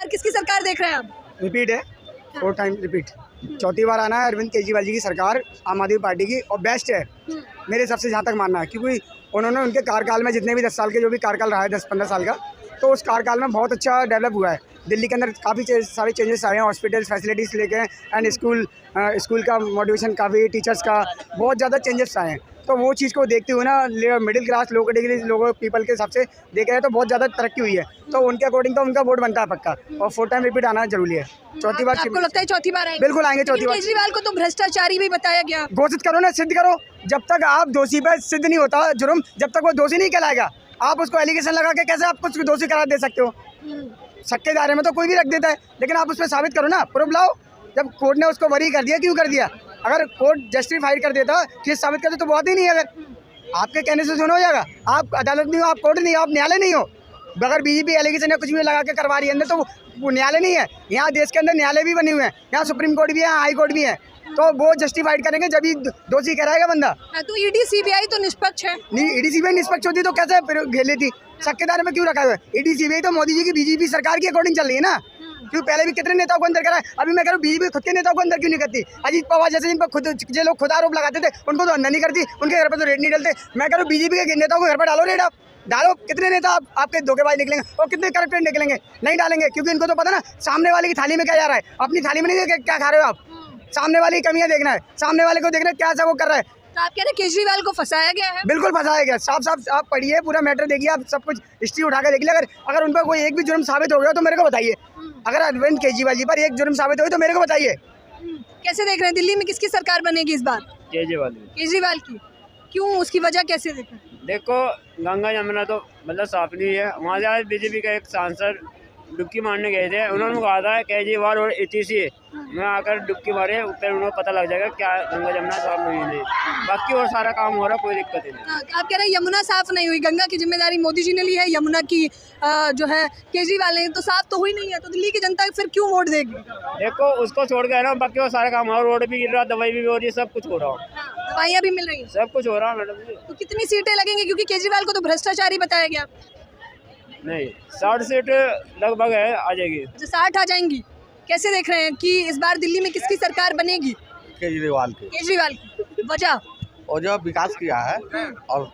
किसकी सरकार देख रहे हैं आप? रिपीट है, 4 टाइम रिपीट, चौथी बार आना है अरविंद केजरीवाल जी की सरकार, आम आदमी पार्टी की, और बेस्ट है मेरे हिसाब से, जहाँ तक मानना है, क्योंकि उन्होंने उनके कार्यकाल में जितने भी 10 साल के जो भी कार्यकाल रहा है 10-15 साल का, तो उस कार्यकाल में बहुत अच्छा डेवलप हुआ है। दिल्ली के अंदर काफ़ी सारे चेंजेस आए हैं, हॉस्पिटल्स फैसिलिटीज़ लेके एंड स्कूल का मोटिवेशन, काफ़ी टीचर्स का बहुत ज़्यादा चेंजेस आए हैं। तो वो चीज़ को देखते हुए ना मिडिल क्लास लोगों पीपल के हिसाब से देखा जाए तो बहुत ज़्यादा तरक्की हुई है, तो उनके अकॉर्डिंग तो उनका वोट बनता है पक्का, और 4 टाइम रिपीट आना जरूरी है। चौथी बार आपको लगता है चौथी बार आएंगे? बिल्कुल आएंगे चौथी बार। केजरीवाल को तो भ्रष्टाचारी भी बताया गया। घोषित करो ना, सिद्ध करो। जब तक आप दोषी पे सिद्ध नहीं होता जुर्म, जब तक वो दोषी नहीं कहलाएगा, आप उसको एलिगेशन लगा के कैसे आप कुछ दोषी करार दे सकते हो? शक के दायरे में तो कोई भी रख देता है, लेकिन आप उसमें साबित करो ना, प्रूफ लाओ। जब कोर्ट ने उसको बरी कर दिया, क्यों कर दिया? अगर कोर्ट जस्टिफाइड कर देता, केस साबित कर दे, तो बात ही नहीं है। अगर आपके कहने से सुनो हो जाएगा, आप अदालत नहीं हो, आप कोर्ट नहीं हो, आप न्यायालय नहीं हो। अगर बीजेपी एलिगेशन या कुछ भी लगा के करवा रही है अंदर, तो वो न्यायालय नहीं है। यहाँ देश के अंदर न्यायालय भी बने हुए हैं, यहाँ सुप्रीम कोर्ट भी है, हाई कोर्ट भी है, तो वो जस्टिफाइड करेंगे जब ही दोषी कराएगा बंदा। तो ईडी सीबीआई तो निष्पक्ष है। नहीं, ईडी सीबीआई निष्पक्ष होती तो कैसे घेर लेती? शक के दायरे में क्यों रखा हुआ है? ईडी सीबीआई तो मोदी जी की बीजेपी सरकार के अकॉर्डिंग चल रही है ना, क्योंकि पहले भी कितने नेताओं को अंदर करा है। अभी मैं कह रहा हूँ बीजेपी खुद के नेताओं को अंदर क्यों नहीं करती? अजीत पवार जैसे जिन पर खुद जो लोग खुद आरोप लगाते थे, उनको तो अंदर नहीं करती, उनके घर पर तो रेड नहीं डालते। मैं कह रहा हूँ बीजेपी के नेताओं को घर पर डालो रेड, आप डालो। कितने नेता आपके धोखेबाज निकलेंगे और कितने करप्टेड निकलेंगे? नहीं डालेंगे, क्योंकि इनको तो पता ना सामने वाले की थाली में क्या जा रहा है, अपनी थाली में नहीं क्या खा रहे हो आप। सामने वाली कमियां देखना है, सामने वाले को देखना है क्या सा वो कर रहा है। तो आप कह रहे हैं केजरीवाल को फंसाया गया है? बिल्कुल फंसाया गया, साफ आप पढ़िए, पूरा मैटर देखिए, आप सब कुछ हिस्ट्री उठा के देखिए। अगर उन पर कोई एक भी जुर्म साबित हो गया तो मेरे को बताइए। अगर अरविंद केजरीवाल जी पर एक जुर्म साबित हुई तो मेरे को बताइए। कैसे देख रहे हैं दिल्ली में किसकी सरकार बनेगी इस बार? केजरीवाल की। क्यों, उसकी वजह कैसे देख रहे हैं? देखो, गंगा यमुना तो मतलब साफ नहीं है। वहाँ से आज बीजेपी का एक सांसद डुबकी मारने गए थे, उन्होंने कहा था केजरीवाल और इतिशी में आकर डुबकी मारे, फिर उन्हें पता लग जाएगा क्या गंगा यमुना साफ नहीं हुई। बाकी और सारा काम हो रहा, कोई दिक्कत ही नहीं। आप कह रहे हैं यमुना साफ नहीं हुई, गंगा की जिम्मेदारी मोदी जी ने ली है, यमुना की जो है केजरीवाल ने, तो साफ तो हुई नहीं है, तो दिल्ली की जनता फिर क्यों वोट देगी? देखो, उसको छोड़ के है ना, बाकी और सारा काम हो रहा, रोड भी गिर रहा, दवाई भी हो रही है, सब कुछ हो रहा, दवाइयाँ भी मिल रही है, सब कुछ हो रहा मैडम जी। तो कितनी सीटें लगेंगी? क्योंकि केजरीवाल को तो भ्रष्टाचारी बताया गया। नहीं, 60 सीट लगभग है, आ जाएगी। अच्छा, 60 आ जाएंगी। कैसे देख रहे हैं कि इस बार दिल्ली में किसकी सरकार बनेगी? केजरीवाल की। केजरीवाल की वजह? और जो विकास किया है, और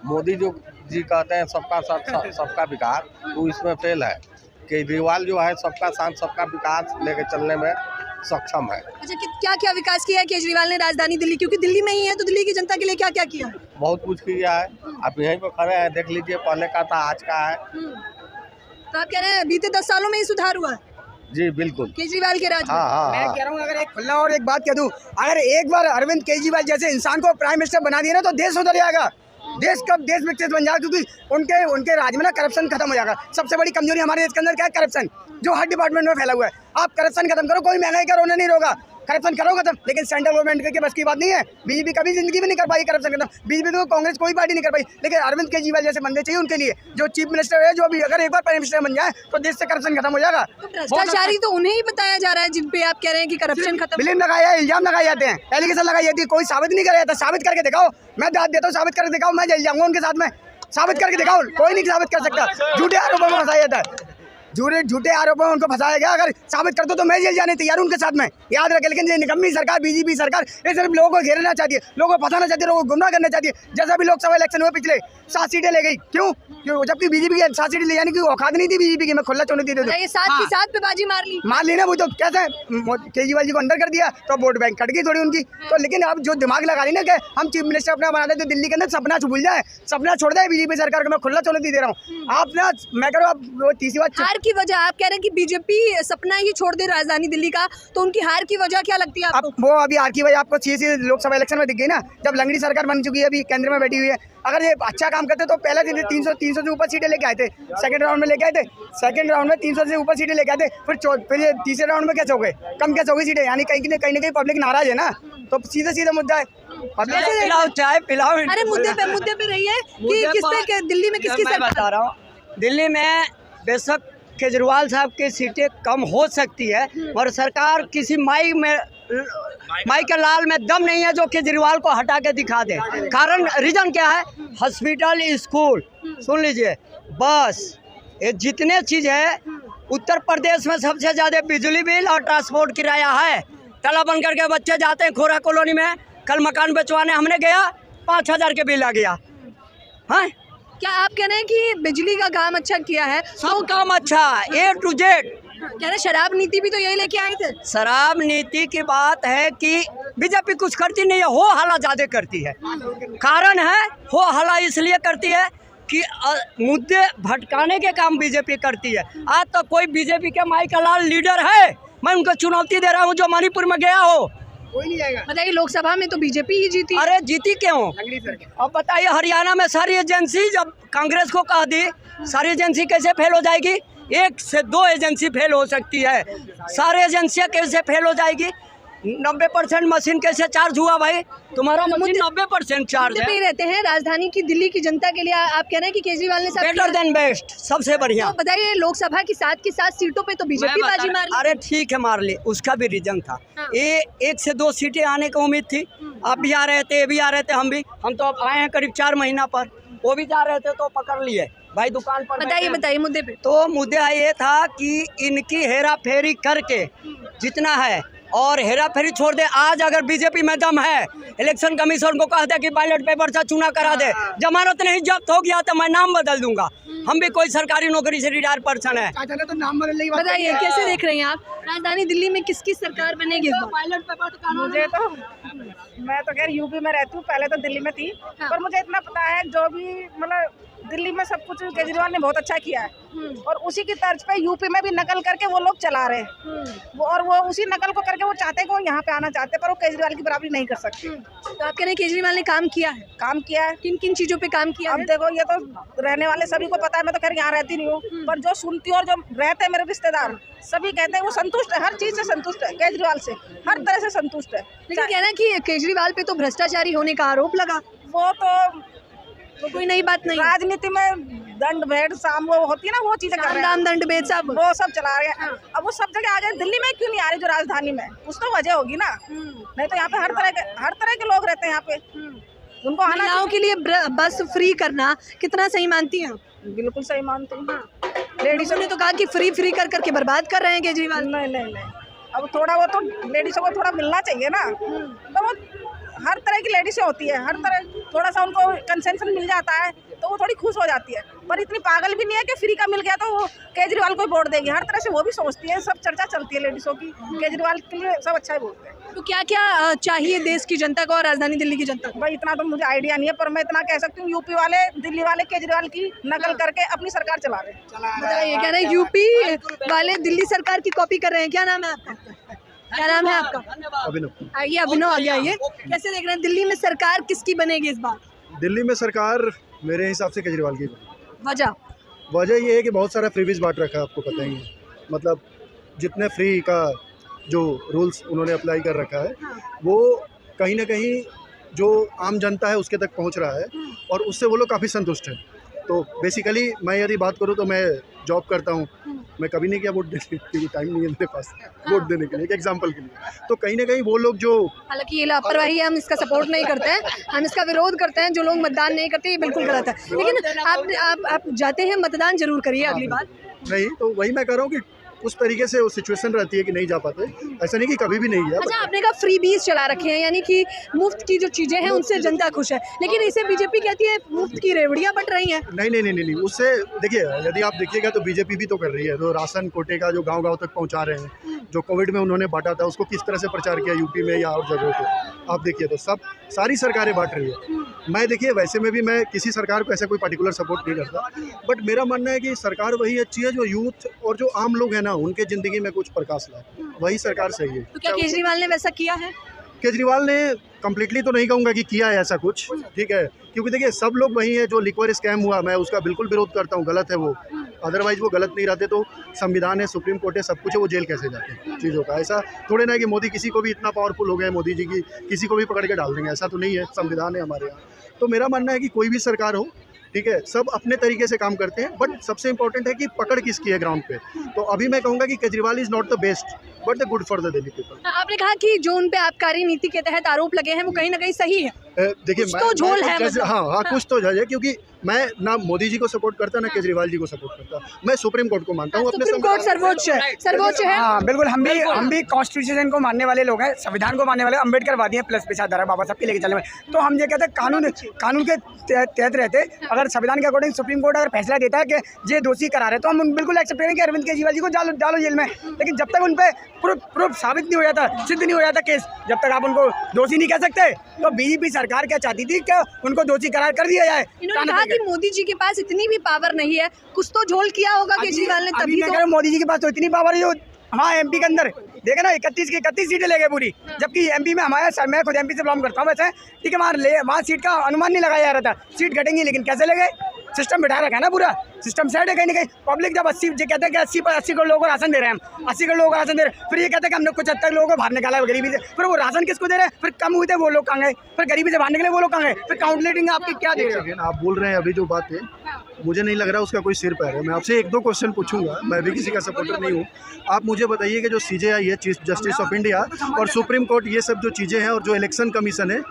मोदी जो जी कहते हैं सबका साथ सबका विकास, वो इसमें फेल है। केजरीवाल जो है सबका साथ सबका विकास लेके चलने में सक्षम है। अच्छा, क्या क्या विकास किया है केजरीवाल ने राजधानी दिल्ली, क्योंकि दिल्ली में ही है, तो दिल्ली की जनता के लिए क्या क्या किया? बहुत कुछ किया है, आप यहीं पर खड़े हैं, देख लीजिए, पहले का था आज का है। तो आप कह रहे हैं बीते 10 सालों में ही सुधार हुआ है? जी बिल्कुल, केजरीवाल के राज में। मैं कह रहा हूँ, अगर एक खुला और एक बात कह दूँ, अगर एक बार अरविंद केजरीवाल जैसे इंसान को प्राइम मिनिस्टर बना दिया ना, तो देश सुधर जाएगा। देश विकसित बन जाएगा, क्योंकि उनके राज में ना करप्शन खत्म हो जाएगा। सबसे बड़ी कमजोरी हमारे देश के अंदर क्या है? करप्शन, जो हर डिपार्टमेंट में फैला हुआ है। आप करप्शन खत्म करो, कोई महंगाई का रोना नहीं रोगा, करप्शन करो खत्म। लेकिन सेंट्रल गवर्नमेंट के बस की बात नहीं है, बीजेपी कभी जिंदगी में नहीं कर पाई करप्शन खत्म। बीजेपी तो कांग्रेस कोई पार्टी नहीं कर पाई, लेकिन अरविंद केजरीवाल जैसे बंदे चाहिए उनके लिए, जो चीफ मिनिस्टर है, जो भी अगर एक बार प्राइम मिनिस्टर बन जाए तो देश से करप्शन खत्म हो जाएगा। भ्रष्टाचारी तो उन्हें ही बताया जा रहा है जिन पे आप कह रहे हैं कि करप्शन खत्म। ब्लेम लगाया, इल्जाम लगाए जाते हैं, एलिगेशन लगाई जाती है, कोई साबित नहीं कराया जाता। साबित करके दिखाओ, मैं दाद देता हूँ, साबित करके दिखाओ, मैं जल जाऊंगा उनके साथ में। साबित करके दिखाओ, कोई नहीं साबित कर सकता। झूठे आरोपों में फंसाया जाता है, झूठे आरोपों में उनको फंसाया गया। अगर साबित कर दो तो मैं जेल जाने तैयार हूं उनके साथ में, याद रखें। लेकिन ये निकम्मी सरकार, बीजेपी सरकार, ये सिर्फ लोगों को घेरना चाहती है, लोगों को फंसाना चाहती है, लोगों को गुमराह करना चाहती है। जैसा भी लोकसभा इलेक्शन हुए पिछले 7 सीटें ले गई, क्यों? जबकि बीजेपी की 7 सीटें ले जाने की औकात नहीं थी बीजेपी की। मैं खुला चुनौती दे दूं, 7 की 7 पे बाजी मार ली ना। वो तो कैसे केजरीवाल जी को अंदर कर दिया, तो वोट बैंक कट गई थोड़ी उनकी। तो लेकिन अब जो दिमाग लगा रही ना कि हम चीफ मिनिस्टर अपना बना दे, तो दिल्ली के अंदर सपना भूल जाए, सपना छोड़ दे बीजेपी सरकार को। मैं खुला चुनौती दे रहा हूँ आप ना। मैं कह रहा हूँ, आप तीसरी बात, हार की वजह आप कह रहे हैं कि बीजेपी सपना ही छोड़ दे राजधानी दिल्ली का, तो उनकी हार की वजह क्या लगती है आपको? वो अभी हार की वजह आपको सीधे लोकसभा इलेक्शन में दिख गई ना, जब लंगड़ी सरकार बन चुकी है, अभी केंद्र में बैठी हुई है। अगर ये अच्छा काम करते तो पहले दिन 300 से ऊपर सीटें लेके आए थे, सेकंड राउंड में लेके आए थे, सेकंड राउंड में 300 से ऊपर सीटें लेके आए थे, फिर ये तीसरे राउंड में कैसे हो गए? कम कैसे हो गई सीटें? यानी कहीं ना कहीं पब्लिक नाराज है ना, तो सीधा मुद्दा है। पिलाओ चाय पिलाओ। अरे मुद्दे पे रहिए कि किस पे दिल्ली में किसकी सरकार? बता रहा हूँ, दिल्ली में बेशक केजरीवाल साहब की सीटें कम हो सकती है, और सरकार किसी माई के लाल में दम नहीं है जो केजरीवाल को हटा के दिखा दे। कारण रीजन क्या है? हॉस्पिटल, स्कूल, सुन लीजिए, बस, ये जितने चीज़ है उत्तर प्रदेश में सबसे ज़्यादा बिजली बिल और ट्रांसपोर्ट किराया है। तला बन करके बच्चे जाते हैं खोरा कॉलोनी में, कल मकान बेचवाने हमने गया 5,000 के बिल आ गया। हाँ, क्या आप कह रहे हैं कि बिजली का काम अच्छा किया है? सब काम अच्छा, A to Z। कह रहे शराब नीति भी तो यही लेके आए थे। शराब नीति की बात है कि बीजेपी कुछ करती नहीं है, हो हल्ला ज़्यादा करती है। कारण है हो हल्ला इसलिए करती है कि मुद्दे भटकाने के काम बीजेपी करती है। आज तक कोई बीजेपी के माई का लाल लीडर है, मैं उनको चुनौती दे रहा हूँ, जो मणिपुर में गया हो। कोई नहीं जाएगा। बताइए, लोकसभा में तो बीजेपी ही जीती। अरे जीती क्यों? अब बताइए, हरियाणा में सारी एजेंसी जब कांग्रेस को कह दी, सारी एजेंसी कैसे फेल हो जाएगी? 1 से 2 एजेंसी फेल हो सकती है, सारी एजेंसियां कैसे फेल हो जाएगी? 90% मशीन कैसे चार्ज हुआ भाई? तुम्हारा मशीन 90% चार्ज पे है। रहते हैं राजधानी की दिल्ली की जनता के लिए आप कह रहे हैं कि केजरीवाल ने सब बेटर देन बेस्ट, सबसे बढ़िया। तो बताइए, लोकसभा की 7 की 7 सीटों पे तो बीजेपी मैं बाजी बता- मार ली। अरे ठीक है, मार ली, उसका भी रीजन था। हाँ। ये 1 से 2 सीटें आने की उम्मीद थी। आप भी आ रहे थे, ये भी आ रहे थे, हम तो अब आए हैं करीब 4 महीना पर। वो भी जा रहे थे तो पकड़ लिए भाई दुकान पर। बताइए बताइए मुद्दे पे। तो मुद्दा ये था कि इनकी हेरा फेरी करके जितना है, और हेरा फेरी छोड़ दे। आज अगर बीजेपी में दम है, इलेक्शन कमीशन को कहते कि बैलेट पेपर से चुनाव करा दे, जमानत नहीं जब्त हो गया तो मैं नाम बदल दूंगा। हम भी कोई सरकारी नौकरी से रिटायर पर्सन है। चाचा ने तो नाम बदलने की बात करी बताइए, है। कैसे देख रहे हैं आप राजधानी दिल्ली में किसकी सरकार बनेगी इस बार? मुझे तो, मैं तो खैर यूपी में रहती हूँ, पहले तो दिल्ली में थी। पर मुझे इतना पता है, जो भी मतलब दिल्ली में सब कुछ केजरीवाल ने बहुत अच्छा किया है, और उसी की तर्ज पे यूपी में भी नकल करके वो लोग चला रहे हैं। और वो उसी नकल को करके वो चाहते हैं कि वो यहाँ पे आना चाहते हैं, पर वो केजरीवाल की बराबरी नहीं कर सकते। तो आप कह रहे हैं केजरीवाल ने काम किया है? काम किया है। किन किन चीजों पे काम किया अब है? देखो, ये तो रहने वाले सभी को पता है, मैं तो खैर यहाँ रहती नहीं हूँ, पर जो सुनती हूँ और जो रहते हैं मेरे रिश्तेदार, सभी कहते हैं वो संतुष्ट है, हर चीज से संतुष्ट है, केजरीवाल से हर तरह से संतुष्ट है। लेकिन कह रहे हैं कि केजरीवाल पे तो भ्रष्टाचारी होने का आरोप लगा। वो तो कोई नई बात नहीं। राजनीति में दंड भेंट साम वो होती है ना, वो चीजें कर रहे हैं, दाम दंड भेद सब। वो सब चला रहे हैं। अब वो सब जगह आ गए, दिल्ली में क्यों नहीं आ रही जो राजधानी में? कुछ तो वजह होगी ना। नहीं तो यहाँ पे हर तरह के लोग रहते हैं यहाँ पे, उनको आना महिलाओं के लिए बस फ्री करना कितना सही मानती हैं? बिल्कुल सही मानते हैं। लेडीजों ने तो कहा कि फ्री कर करके बर्बाद कर रहे हैं केजरीवाल। नहीं, अब थोड़ा वो तो लेडीजों को थोड़ा मिलना चाहिए ना। तो वो हर तरह की लेडीसें होती है, हर तरह थोड़ा सा उनको कंसेशन मिल जाता है तो वो थोड़ी खुश हो जाती है। पर इतनी पागल भी नहीं है कि फ्री का मिल गया तो वो केजरीवाल को वोट देगी। हर तरह से वो भी सोचती है, सब चर्चा चलती है लेडीजों की, केजरीवाल के लिए सब अच्छा ही बोलते हैं। तो क्या क्या चाहिए देश की जनता को और राजधानी दिल्ली की जनता को? भाई इतना तो मुझे आइडिया नहीं है, पर मैं इतना कह सकती हूँ, यूपी वाले दिल्ली वाले केजरीवाल की नकल करके अपनी सरकार चला रहे हैं। बताइए, कह रहे हैं यूपी वाले दिल्ली सरकार की कॉपी कर रहे हैं। क्या नाम है आपका? क्या नाम है आपका? अभिनव। आइए अभिनव आ गया। आइए, कैसे देख रहे हैं दिल्ली में सरकार किसकी बनेगी इस बार? दिल्ली में सरकार मेरे हिसाब से केजरीवाल की वजह ये है कि बहुत सारा फ्रीबीज बांट रखा है, आपको पता ही है। मतलब जितने फ्री का जो रूल्स उन्होंने अप्लाई कर रखा है, वो कहीं ना कहीं जो आम जनता है उसके तक पहुंच रहा है, और उससे वो लोग काफ़ी संतुष्ट हैं। तो बेसिकली मैं यदि बात करूं तो मैं जॉब करता हूं, मैं कभी नहीं किया वोट देने, क्योंकि टाइम नहीं है मेरे पास वोट देने के लिए, एक एग्जांपल के लिए। तो कहीं ना कहीं वो लोग जो, हालांकि ये लापरवाही है, हम इसका सपोर्ट नहीं करते हैं, हम इसका विरोध करते हैं। जो लोग मतदान नहीं करते ये बिल्कुल गलत है। लेकिन आप जाते हैं, मतदान जरूर करिए। अगली बार नहीं तो वही मैं कह रहा हूँ कि उस तरीके से वो सिचुएशन रहती है कि नहीं जा पाते। ऐसा नहीं कि कभी भी नहीं है। अच्छा, आपने कहा फ्री बीज चला रखे हैं, यानी कि मुफ्त की जो चीजें हैं उनसे जनता खुश है, लेकिन इसे बीजेपी कहती है मुफ्त की रेवड़ियां बट रही हैं। नहीं, उससे देखिए, यदि आप देखिएगा तो बीजेपी भी तो कर रही है। तो राशन कोटे का जो गांव-गांव तक पहुंचा रहे हैं, जो कोविड में उन्होंने बांटा था, उसको किस तरह से प्रचार किया यूपी में या और जगहों पे, आप देखिए तो सब सारी सरकारें बांट रही है। मैं देखिए, वैसे में भी मैं किसी सरकार को ऐसा कोई पर्टिकुलर सपोर्ट नहीं करता, बट मेरा मानना है कि सरकार वही अच्छी है जो यूथ और जो आम लोग हैं ना, उनके ज़िंदगी में कुछ प्रकाश लाए, वही सरकार सही है। तो क्या केजरीवाल ने वैसा किया है? केजरीवाल ने कम्प्लीटली तो नहीं कहूँगा कि किया है ऐसा कुछ, ठीक है, क्योंकि देखिए सब लोग वही है। जो लिक्वर स्कैम हुआ, मैं उसका बिल्कुल विरोध करता हूँ, गलत है वो। अदरवाइज वो गलत नहीं रहते तो संविधान है, सुप्रीम कोर्ट है, सब कुछ है, वो जेल कैसे जाते हैं चीज़ों का। ऐसा थोड़े ना है कि मोदी किसी को भी इतना पावरफुल हो गए मोदी जी की, किसी को भी पकड़ के डाल देंगे, ऐसा तो नहीं है। संविधान है हमारे यहाँ। तो मेरा मानना है कि कोई भी सरकार हो, ठीक है, सब अपने तरीके से काम करते हैं, बट सबसे इंपॉर्टेंट है कि पकड़ किसकी है ग्राउंड पे। तो अभी मैं कहूँगा कि Kejriwal is not the best but the good for the Delhi people. आपने कहा कि जो उन पे आबकारी नीति के तहत आरोप लगे हैं वो कहीं ना कहीं सही है। देखिए, कुछ तो झोल है जज, मतलब। हाँ, कुछ तो जज है, क्योंकि मैं ना मोदी जी को सपोर्ट करता ना केजरीवाल जी को सपोर्ट करता, मैं सुप्रीम कोर्ट को मानता हूँ। अपने सुप्रीम कोर्ट सर्वोच्च है, सर्वोच्च है। हाँ बिल्कुल, हम भी कॉन्स्टिट्यूशन को मानने वाले लोग हैं, संविधान को मानने वाले, अम्बेडकर वादी हैं, प्लस विचारधारा बाबा साहब के लेके चलने वाले। तो हम ये कहते हैं कानून के तहत रहते, अगर संविधान के अकॉर्डिंग सुप्रीम कोर्ट अगर फैसला देता है कि ये दोषी करार है तो हम बिल्कुल एक्सेप्ट करेंगे कि अरविंद केजरीवाल जी को डालो जेल में। लेकिन जब तक उन पर प्रूफ साबित नहीं हो जाता, सिद्ध नहीं हो जाता केस, जब तक आप उनको दोषी नहीं कह सकते। तो बीजेपी सरकार क्या चाहती थी कि उनको दोषी करार कर दिया जाए। इन्होंने कहा कि मोदी जी के पास इतनी भी पावर नहीं है, कुछ तो झोल किया होगा केजरीवाल ने, तभी तो मोदी जी के पास तो इतनी पावर है जो हाँ एमपी के अंदर देखे ना 31 की 31 सीटें ले गए पूरी, जबकि एमपी में हमारा सर, मैं खुद एमपी से बिलोंग करता हूँ वैसे, ठीक है, वहाँ सीट का अनुमान नहीं लगाया जा रहा था, सीट घटेंगी, लेकिन कैसे ले गए, सिस्टम बिठा रखा है ना, पूरा सिस्टम सेट है कहीं ना कहीं। पब्लिक जब 80 जो कहते हैं कि 80 करोड़ लोगों को राशन दे रहे हैं हम, 80 करोड़ लोगों को राशन दे रहे हैं, फिर ये कहते हैं कि हमने 75 लोगों को बाहर निकाला है गरीबी से, फिर वो राशन किसको दे रहे हैं, फिर कम हुए थे वो लोग कहाँ गए, फिर गरीबी से बाहर निकले वो लोग कहाँ गए, फिर काउंटलेटिंग आपकी क्या दे रहे हैं। आप बोल रहे हैं अभी जो बात है, मुझे नहीं लग रहा उसका कोई सिर पैर है। मैं आपसे 1-2 क्वेश्चन पूछूंगा, मैं भी किसी का सपोर्टर नहीं हूँ। आप मुझे बताइए कि जो CJI है, चीफ जस्टिस ऑफ इंडिया, और सुप्रीम कोर्ट, ये सब जो चीज़ें हैं, और जो इलेक्शन कमीशन है,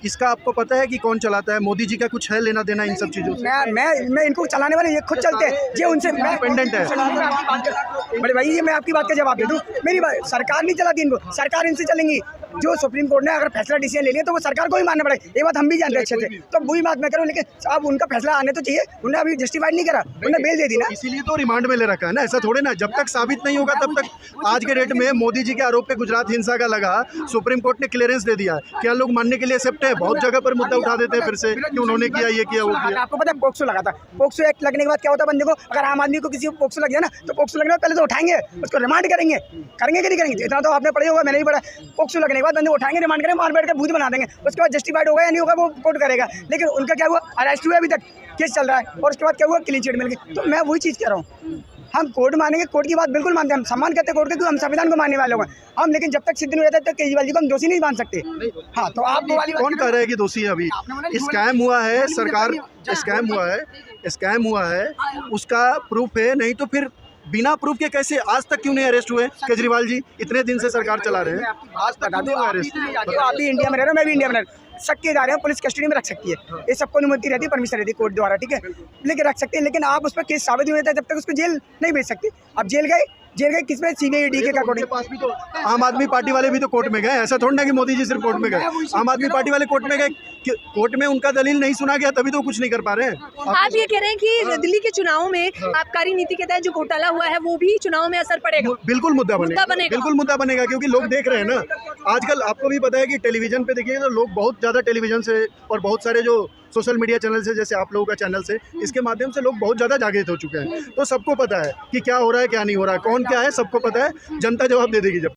इसका आपको पता है कि कौन चलाता है? मोदी जी का कुछ है लेना देना इन सब चीज़ों से? मैं इनको चलाने वाले ये खुद चलते हैं, ये उनसे इंडिपेंडेंट है। बड़े भाई, ये मैं आपकी बात का जवाब दे दूं, मेरी बात सरकार नहीं चलाती इनको, सरकार इनसे चलेंगी। जो सुप्रीम कोर्ट ने अगर फैसला डिसीजन ले लिया तो वो सरकार को ही मानना पड़ेगा, ये बात हम भी जानते हैं अच्छे से। तो वही बात मैं करूँ, लेकिन अब उनका फैसला आने तो चाहिए, उन्होंने अभी जस्टिफाइड नहीं करा, उन्होंने बेल दे दी ना, इसीलिए तो रिमांड में ले रखा है ना। ऐसा थोड़े ना, जब तक साबित नहीं होगा तब तक। आज के डेट में मोदी जी के आरोप पे गुजरात हिंसा का लगा, सुप्रीम कोर्ट ने क्लियरेंस दे दिया, क्या लोग मानने के लिए एक्सेप्ट है? बहुत जगह पर मुद्दा उठा देते हैं फिर से कि उन्होंने किया, ये किया, वो किया। आपको पता है पोक्सो लगा था, पोक्सो एक्ट लगने के बाद क्या होता है बंदे को, अगर आम आदमी को किसी को पोक्सो लग गया ना, तो पोक्सो लगने के बाद पहले तो उठाएंगे, उसको रिमांड करेंगे कि नहीं करेंगे, इतना तो आपने पढ़ा होगा, मैंने भी पढ़ा। पोक्सो लगने के बाद बंदे उठाएंगे, रिमांड करेंगे, मार बैठ कर भूत बना देंगे, उसके बाद जस्टिफाइड होगा या नहीं होगा वो कोर्ट करेगा। लेकिन उनका क्या हुआ, अरेस्ट हुआ, अभी तक केस चल रहा है, और उसके बाद क्या हुआ, क्लीन चिट मिल गई। तो मैं वही चीज़ कह रहा हूँ, हम कोर्ट मानेंगे, कोर्ट की बात बिल्कुल मानते हैं, हम सम्मान करते हैं कोर्ट के, क्योंकि हम संविधान को मानने वाले लोग हैं हम। लेकिन जब तक सिद्ध नहीं होता तक केजरीवाल जी को हम दोषी नहीं मान सकते। हाँ, तो आप कौन कह रहे हैं कि दोषी है? अभी स्कैम हुआ है, सरकार स्कैम हुआ है, उसका प्रूफ है, नहीं तो फिर बिना प्रूफ के कैसे आज तक क्यों नहीं अरेस्ट हुए केजरीवाल जी? इतने दिन से सरकार चला रहे हैं, आज तक क्यों नहीं अरेस्ट? आप भी इंडिया में रह रहे हो, मैं भी इंडिया में रह रहा हूँ, शक के दायरे में पुलिस कस्टडी में रख सकती है, ये सबको अनुमति रहती है, परमिशन रहती है कोर्ट द्वारा, ठीक है, लेकिन रख सकते हैं। लेकिन आप उस पर केस साबित नहीं होता है जब तक उसको जेल नहीं भेज सकते। आप जेल गए किस में, CBI DK का अकॉर्डिंग। पास भी तो आम आदमी पार्टी वाले भी तो कोर्ट में गए, ऐसा थोड़ा ना कि मोदी जी सिर्फ कोर्ट में गए, आम आदमी पार्टी वाले कोर्ट में गए, कोर्ट में उनका दलील नहीं सुना गया, तभी तो कुछ नहीं कर पा रहे हैं। आप ये कह रहे हैं कि दिल्ली के चुनाव में आबकारी नीति के तहत जो घोटाला हुआ है वो भी चुनाव में असर पड़ेगा? बिल्कुल मुद्दा बनेगा, बिल्कुल मुद्दा बनेगा, क्योंकि लोग देख रहे हैं ना आजकल। आपको भी पता है कि टेलीविजन पे देखिए तो लोग बहुत ज़्यादा टेलीविजन से और बहुत सारे जो सोशल मीडिया चैनल से, जैसे आप लोगों का चैनल से, इसके माध्यम से लोग बहुत ज़्यादा जागृत हो चुके हैं। तो सबको पता है कि क्या हो रहा है, क्या नहीं हो रहा है, कौन क्या है, सबको पता है। जनता जवाब दे देगी जब